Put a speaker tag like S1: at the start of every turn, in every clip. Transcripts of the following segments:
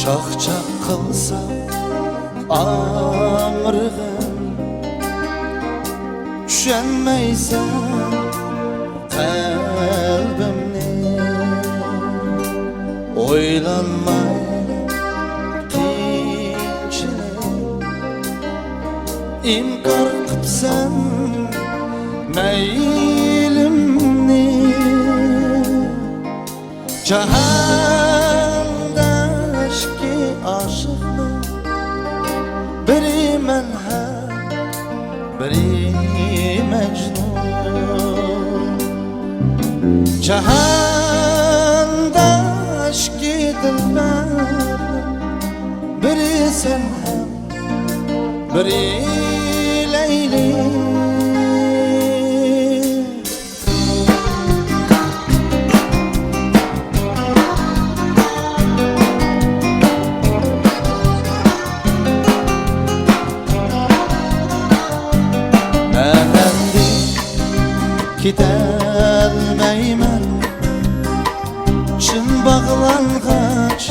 S1: Çaq-çaq qılsa amrığım, düşənməysən qəlbimni. Oylanmayla tinçilib, inkar qıpsan məylimni. Cahanda aşkı aşıqlar, biri mən həm, biri Mecnun. Cahanda aşkı dilber, biri sen hem, biri Leyli. Gidəlməyimən çın bağlanğaç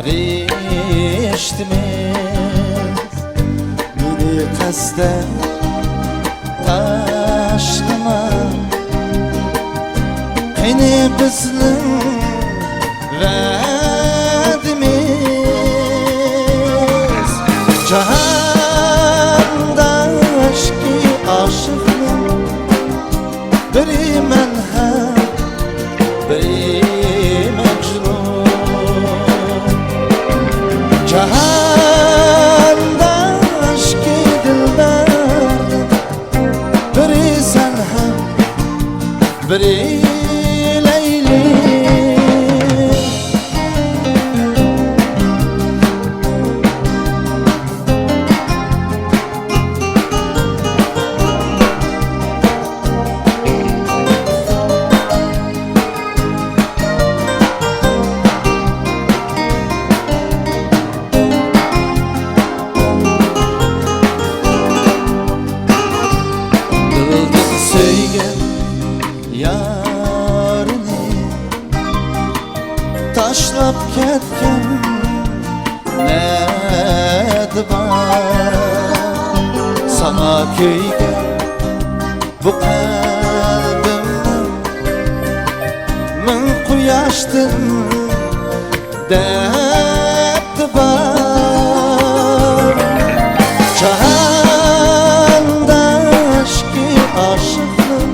S1: riştimiz, məni qəsdən taşdıma qeyni bizning vədimiz. Cahanda aşkı aşıqlar, biri mən həm, biri Mecnun. Cahanda aşkı dilber, biri sen hem, biri Leyli. Taşlap ketken nədi var? Sana köygen bu qəlbimdən min quyaşdın dəbdi var. Cahanda aşkı aşıqlar,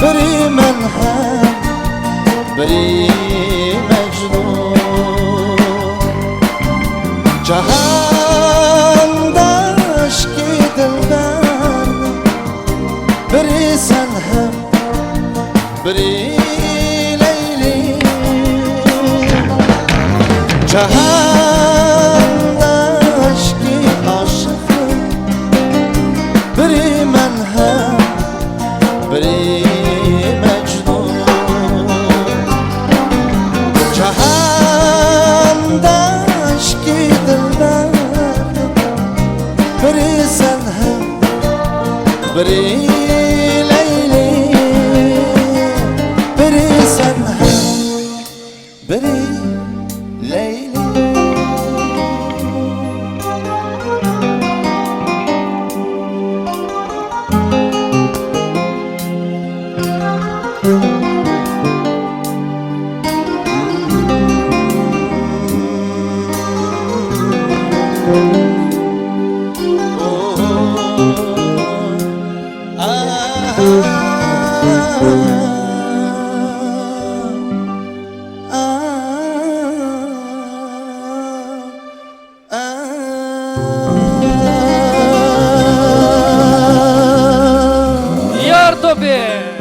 S1: biri mən həm, biri Mecnun. Cahanda aşkı dilber, biri sen hem, biri Leyli. Cahanda aşkı aşıqlar, biri mən hem, biri biri Leyli, biri sen hem, biri Leyli.
S2: Yar Topi!